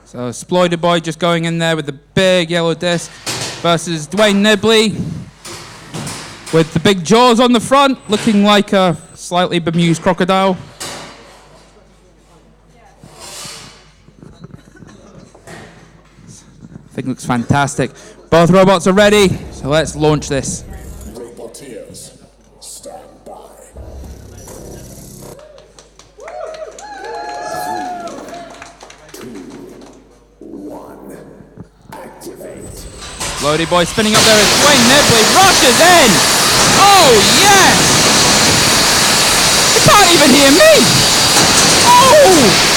So Splodeyboi just going in there with the big yellow disc versus DWAYNE NIBBLY with the big jaws on the front, looking like a slightly bemused crocodile. I think it looks fantastic. Both robots are ready, so let's launch this. Roboteers, stand by. 3, 2, 1, activate. Splodeyboi spinning up there as DWAYNE NIBBLY rushes in! Oh, yes! You can't even hear me! Oh!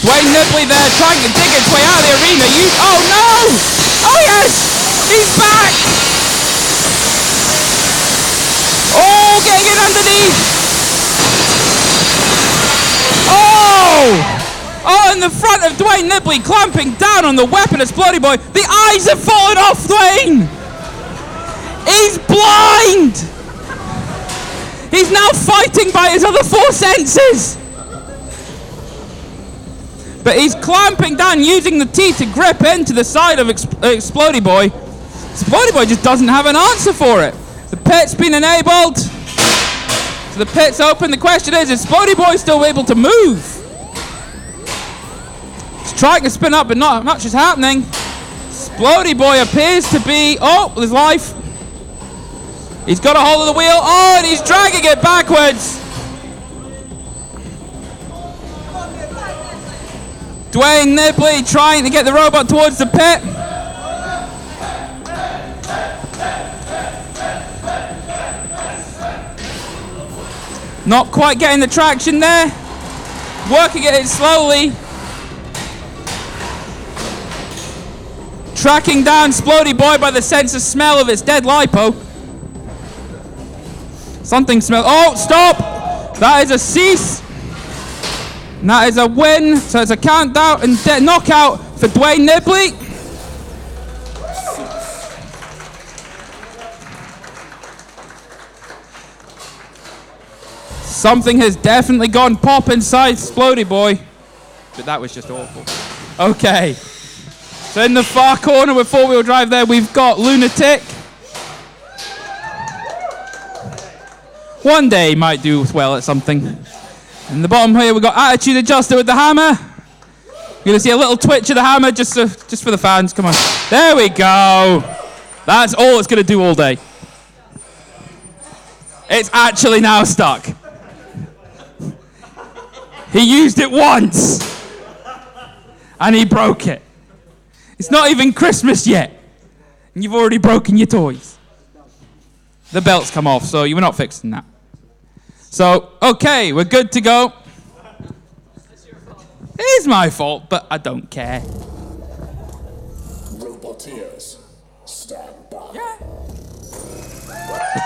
DWAYNE NIBBLY there trying to dig its way out of the arena. Oh no! Oh yes! He's back! Oh, getting it underneath! Oh! Oh, in the front of DWAYNE NIBBLY clamping down on the weapon of Splodeyboi. The eyes have fallen off DWAYNE! He's blind! He's now fighting by his other 4 senses! But he's clamping down, using the T to grip into the side of Splodeyboi. Splodeyboi just doesn't have an answer for it. The pit's been enabled. So the pit's open. The question is Splodeyboi still able to move? He's trying to spin up, but not much is happening. Splodeyboi appears to be... Oh, with his life. He's got a hold of the wheel. Oh, and he's dragging it backwards. DWAYNE NIBBLY trying to get the robot towards the pit. Not quite getting the traction there. Working at it slowly. Tracking down Splodeyboi by the sense of smell of its dead lipo. Something smells. Oh, stop! That is a cease. And that is a win, so it's a countdown and knockout for DWAYNE NIBBLY. Something has definitely gone pop inside Splodeyboi, but that was just awful. Okay, so in the far corner with 4-wheel drive there, we've got Luna-tic. One day he might do well at something. In the bottom here, we've got Attitude Adjuster with the hammer. You're going to see a little twitch of the hammer just for the fans. Come on. There we go. That's all it's going to do all day. It's actually now stuck. He used it once. And he broke it. It's not even Christmas yet. And you've already broken your toys. The belt's come off, so you were not fixing that. So, okay, we're good to go. It is my fault, but I don't care. Roboteers, stand by. Yeah.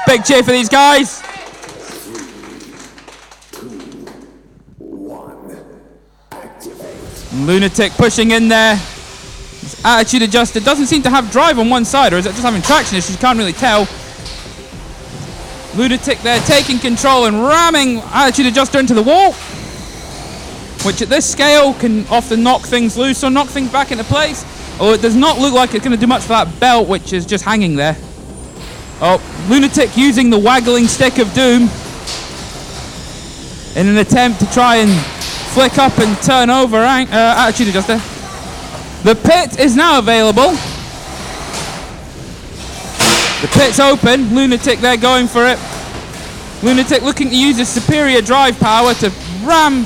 Big cheer for these guys. 3, 2, 1, activate. Luna-tic pushing in there. His Attitude Adjuster doesn't seem to have drive on one side, or is it just having traction issues? You can't really tell. Luna-tic there taking control and ramming Attitude Adjuster into the wall, which at this scale can often knock things loose or knock things back into place. Oh, it does not look like it's going to do much for that belt, which is just hanging there. Oh, Luna-tic using the waggling stick of doom in an attempt to try and flick up and turn over Attitude Adjuster. The pit is now available. The pit's open. Luna-tic there going for it. Luna-tic looking to use his superior drive power to ram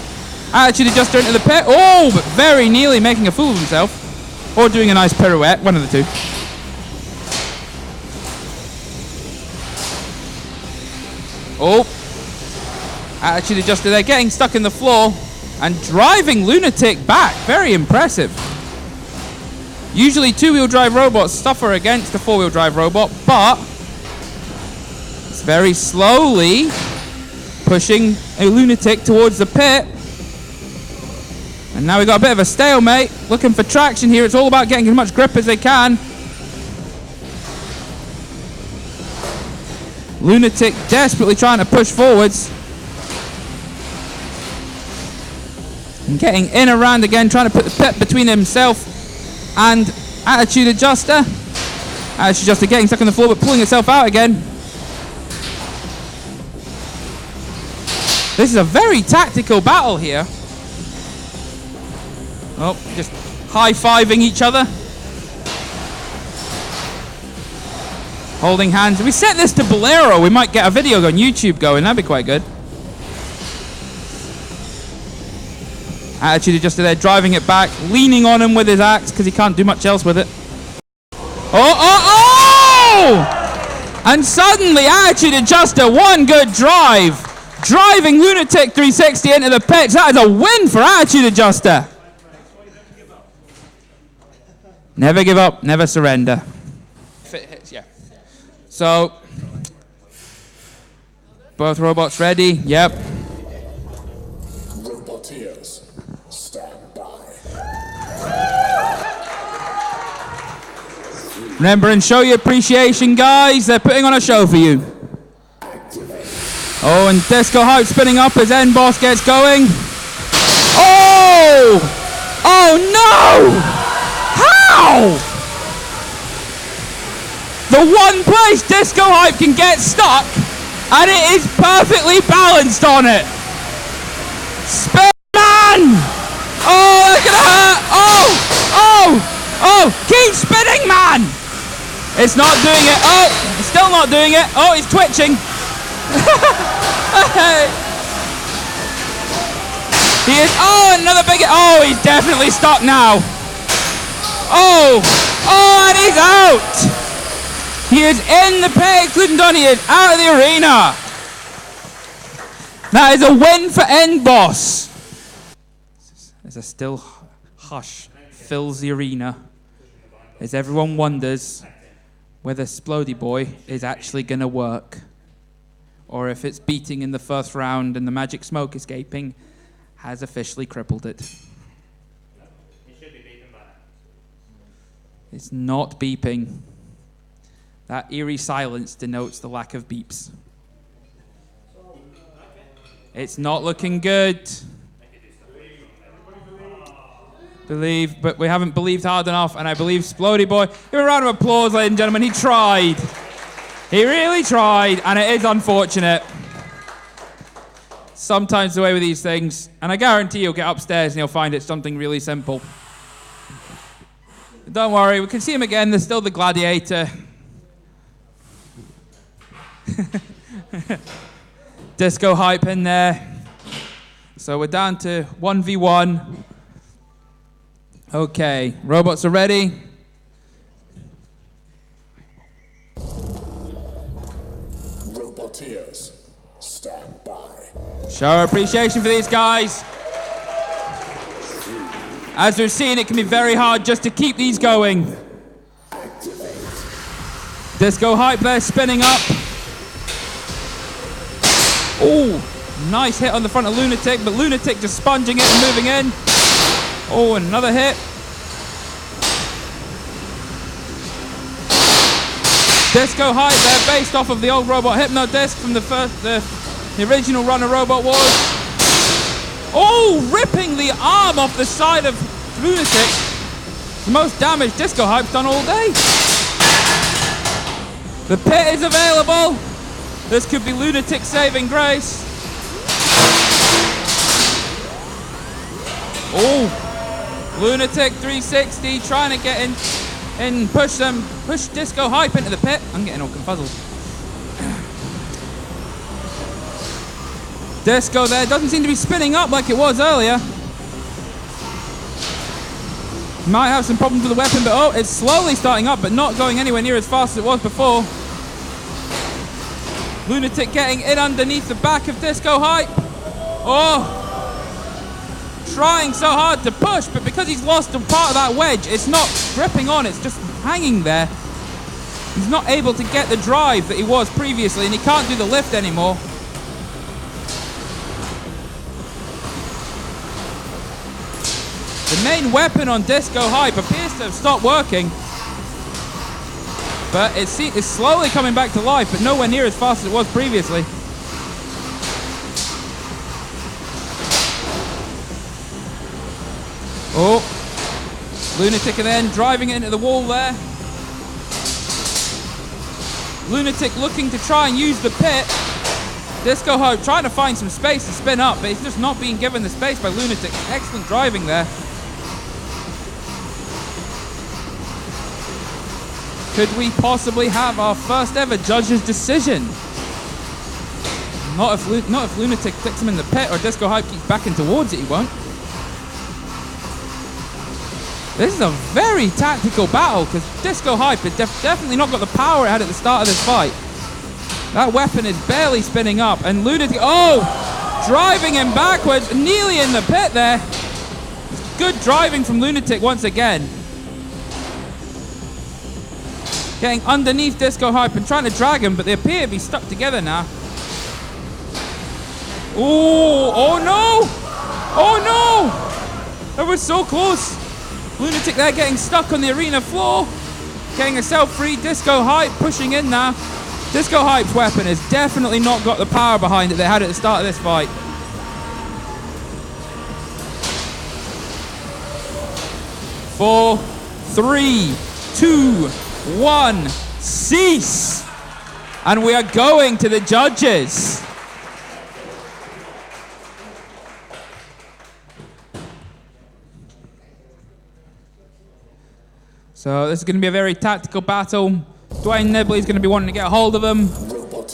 Attitude Adjuster into the pit. Oh, but very nearly making a fool of himself. Or doing a nice pirouette, one of the two. Oh. Attitude Adjuster there getting stuck in the floor and driving Luna-tic back. Very impressive. Usually 2-wheel drive robots suffer against a 4-wheel drive robot, but it's very slowly pushing a Luna-tic towards the pit. And now we've got a bit of a stalemate, looking for traction here. It's all about getting as much grip as they can. Luna-tic desperately trying to push forwards. And getting in around again, trying to put the pit between himself and Attitude Adjuster. Attitude Adjuster getting stuck on the floor, but pulling itself out again. This is a very tactical battle here. Oh, just high-fiving each other. Holding hands. If we set this to Bolero, we might get a video on YouTube going. That'd be quite good. Attitude Adjuster there, driving it back, leaning on him with his axe because he can't do much else with it. Oh! And suddenly, Attitude Adjuster, one good drive. Driving Luna-tic 360 into the pitch. That is a win for Attitude Adjuster. Never give up, never surrender. If it hits, yeah. So, both robots ready? Yep. Roboteers, stand by. Remember and show your appreciation, guys. They're putting on a show for you. Activate. Oh, and DiscoHyp spinning up as N-Boss gets going. Oh! Oh no! How? The one place DiscoHyp can get stuck, and it is perfectly balanced on it. Spin, man! Oh, that's gonna hurt! Oh! Oh! Oh! Keep spinning, man! It's not doing it. Oh! It's still not doing it. Oh, he's twitching. He is. Oh, another big. Oh, he's definitely stuck now. Oh! Oh, and he's out! He is in the pit, including Donnie. He is out of the arena. That is a win for N-Boss. As a still hush fills the arena, as everyone wonders whether Splodeyboi is actually going to work, or if its beating in the first round and the magic smoke escaping has officially crippled it. It's not beeping. That eerie silence denotes the lack of beeps. It's not looking good. Believe, but we haven't believed hard enough, and I believe Splodeyboi. Give him a round of applause, ladies and gentlemen. He tried. He really tried, and it is unfortunate. Sometimes the way with these things, and I guarantee you'll get upstairs and you'll find it's something really simple. Don't worry, we can see him again. There's still the gladiator. DiscoHyp in there. So we're down to 1v1. Okay, robots are ready. Roboteers, stand by. Show our appreciation for these guys. As we've seen, it can be very hard just to keep these going. Activate. DiscoHyp there spinning up. Oh, nice hit on the front of Luna-tic, but Luna-tic just sponging it and moving in. Oh, another hit. DiscoHyp there, based off of the old robot Hypno Disc from the original run of Robot Wars. Oh, ripping the arm off the side of Luna-tic. The most damage DiscoHyp's done all day. The pit is available. This could be Luna-tic saving grace. Oh, Luna-tic 360 trying to get in, push DiscoHyp into the pit. I'm getting all confuzzled. Disco there doesn't seem to be spinning up like it was earlier. Might have some problems with the weapon, but oh, it's slowly starting up, but not going anywhere near as fast as it was before. Luna-tic getting in underneath the back of DiscoHyp. Oh, trying so hard to push, but because he's lost a part of that wedge, it's not gripping on, it's just hanging there. He's not able to get the drive that he was previously, and he can't do the lift anymore. The main weapon on DiscoHyp appears to have stopped working, but it's slowly coming back to life, but nowhere near as fast as it was previously. Oh. Luna-tic then driving it into the wall there. Luna-tic looking to try and use the pit. DiscoHyp trying to find some space to spin up, but he's just not being given the space by Luna-tic. Excellent driving there. Could we possibly have our first ever judge's decision? Not if Luna-tic clicks him in the pit or DiscoHyp keeps backing towards it, he won't. This is a very tactical battle because DiscoHyp has definitely not got the power it had at the start of this fight. That weapon is barely spinning up, and Luna-tic, oh! Driving him backwards, nearly in the pit there. Good driving from Luna-tic once again. Getting underneath DiscoHyp and trying to drag him, but they appear to be stuck together now. Ooh, oh no! Oh no! That was so close. Luna-tic there getting stuck on the arena floor. Getting herself free. DiscoHyp pushing in now. DiscoHyp's weapon has definitely not got the power behind it they had at the start of this fight. Four, 3, 2, 1, cease! And we are going to the judges. So this is going to be a very tactical battle. DWAYNE NIBBLY is going to be wanting to get a hold of him.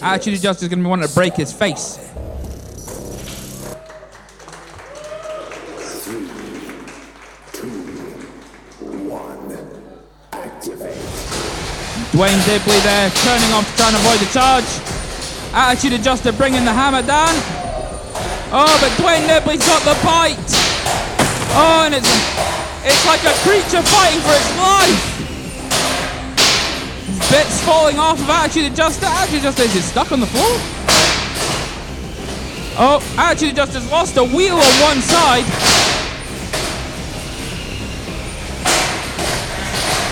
Attitude Adjuster is going to be wanting to break his face. 3, 2, 1, activate. DWAYNE NIBBLY there, turning off to try and avoid the charge. Attitude Adjuster bringing the hammer down. Oh, but DWAYNE NIBBLY's got the bite. Oh, and it's like a creature fighting for its life. Bits falling off of Attitude Adjuster. Attitude Adjuster is stuck on the floor. Oh, Attitude Adjuster's lost a wheel on one side.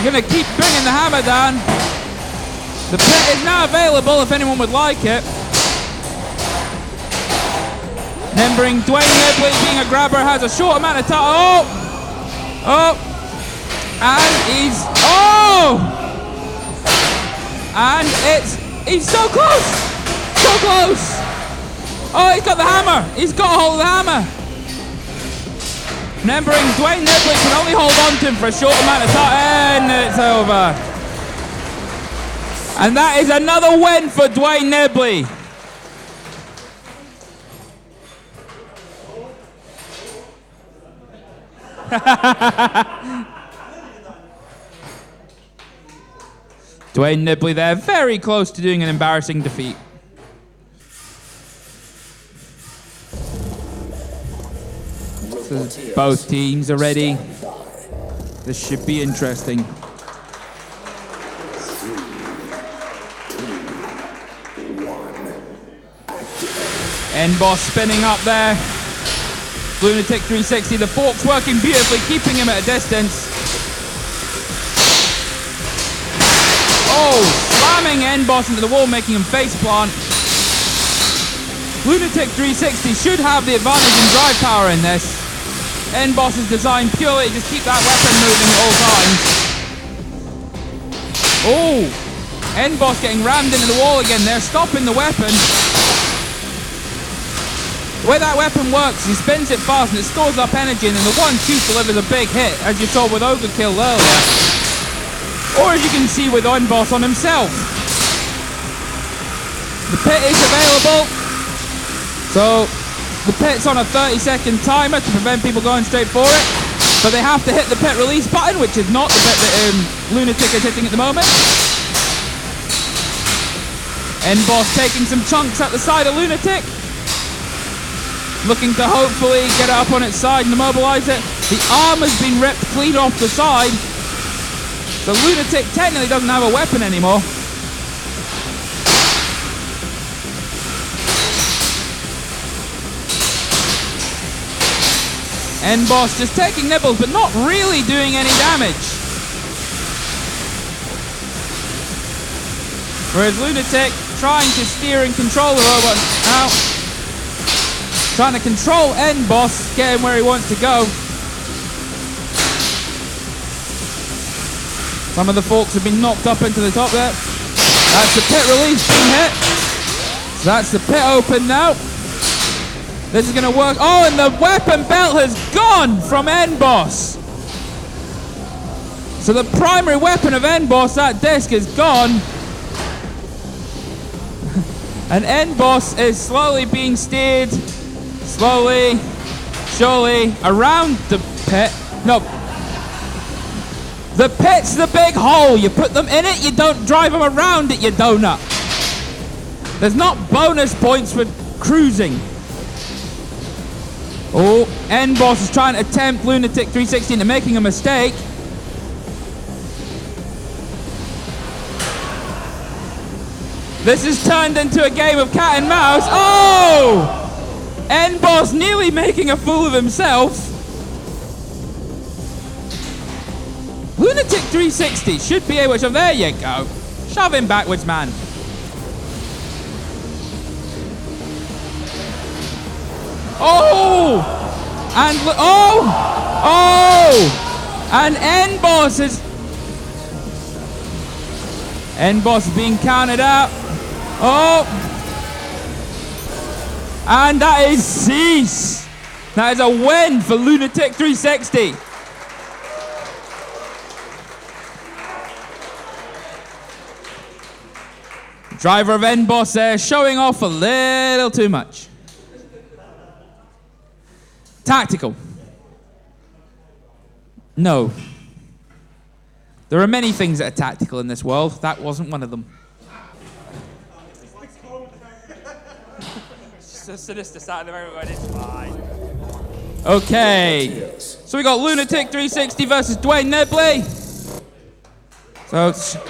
Gonna keep bringing the hammer down. The pit is now available if anyone would like it. Remembering DWAYNE NIBBLY being a grabber has a short amount of time. Oh! Oh! And he's... Oh! And he's so close! So close! Oh, he's got the hammer! He's got a hold of the hammer! Remembering DWAYNE NIBBLY can only hold on to him for a short amount of time, and it's over. And that is another win for DWAYNE NIBBLY. DWAYNE NIBBLY there, very close to doing an embarrassing defeat. So both teams are ready. This should be interesting. 3, 2, 1, N-Boss spinning up there. Luna-tic 360, the forks working beautifully, keeping him at a distance. Oh, slamming N-Boss into the wall, making him face plant. Luna-tic 360 should have the advantage in drive power in this. N-Boss is designed purely to just keep that weapon moving at all times. Oh, N-Boss getting rammed into the wall again there, stopping the weapon. The way that weapon works, he spins it fast and it stores up energy, and then the 1-2 delivers a big hit, as you saw with Overkill earlier. Or as you can see with N-Boss on himself. The pit is available. So the pit's on a 30-second timer to prevent people going straight for it. But they have to hit the pit release button, which is not the bit that Luna-tic is hitting at the moment. N-Boss taking some chunks at the side of Luna-tic. Looking to hopefully get it up on its side and immobilize it. The arm has been ripped clean off the side. So Luna-tic technically doesn't have a weapon anymore. N-Boss just taking nibbles, but not really doing any damage. Whereas Luna-tic trying to steer and control the robot now. Trying to control N-Boss, get him where he wants to go. Some of the folks have been knocked up into the top there. That's the pit release being hit. So that's the pit open now. This is going to work. Oh, and the weapon belt has gone from N-Boss. So the primary weapon of N-Boss, that disc, is gone. And N-Boss is slowly being steered, slowly, surely, around the pit. No. The pit's the big hole. You put them in it, you don't drive them around it, you donut. There's not bonus points for cruising. Oh, N-Boss is trying to tempt Luna-tic 360 into making a mistake. This has turned into a game of cat and mouse. Oh! N-Boss nearly making a fool of himself. Luna-tic 360 should be able to... There you go. Shove him backwards, man. Oh! And... Oh! Oh! And N-Boss is... N-Boss is being counted out. Oh! And that is cease. That is a win for Luna-tic 360. Driver of N-Boss there showing off a little too much. Tactical. No. There are many things that are tactical in this world. That wasn't one of them. It's a sinister side of the moment, it's fine. Okay. So we got Luna-tic 360 versus DWAYNE NIBBLY. So it's... 3,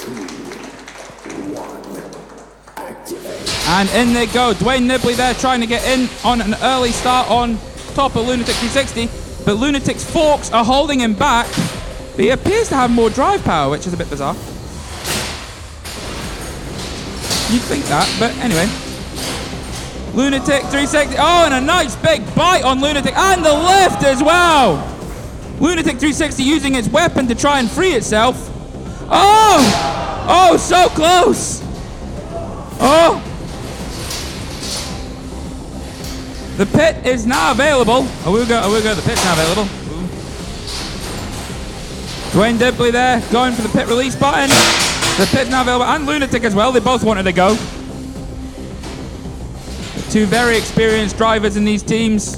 2, 1, activate. And in they go. DWAYNE NIBBLY there trying to get in on an early start on top of Luna-tic 360. But Luna-tic's forks are holding him back. But he appears to have more drive power, which is a bit bizarre. You'd think that, but anyway. Luna-tic 360. Oh, and a nice big bite on Luna-tic. And the lift as well. Luna-tic 360 using its weapon to try and free itself. Oh! Oh, so close. Oh! The pit is now available. Oh, we'll go. The pit's now available. Ooh. DWAYNE NIBBLY there, going for the pit release button. The pit's now available, and Luna-tic as well. They both wanted to go. Two very experienced drivers in these teams.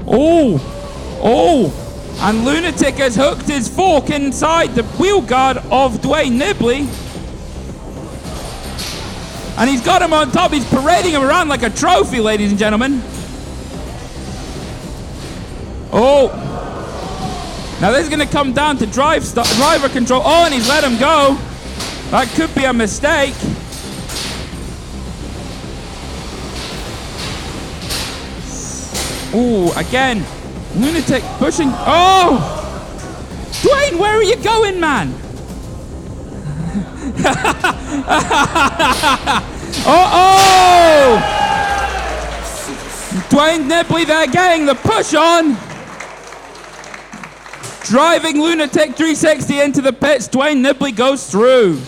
Oh! Oh! And Luna-tic has hooked his fork inside the wheel guard of DWAYNE NIBBLY. And he's got him on top. He's parading him around like a trophy, ladies and gentlemen. Oh. Now this is going to come down to driver control. Oh, and he's let him go. That could be a mistake. Ooh, again. Luna-tic pushing. Oh! DWAYNE, where are you going, man? Oh! DWAYNE NIBBLY there getting the push on. Driving Luna-tic 360 into the pits. DWAYNE NIBBLY goes through.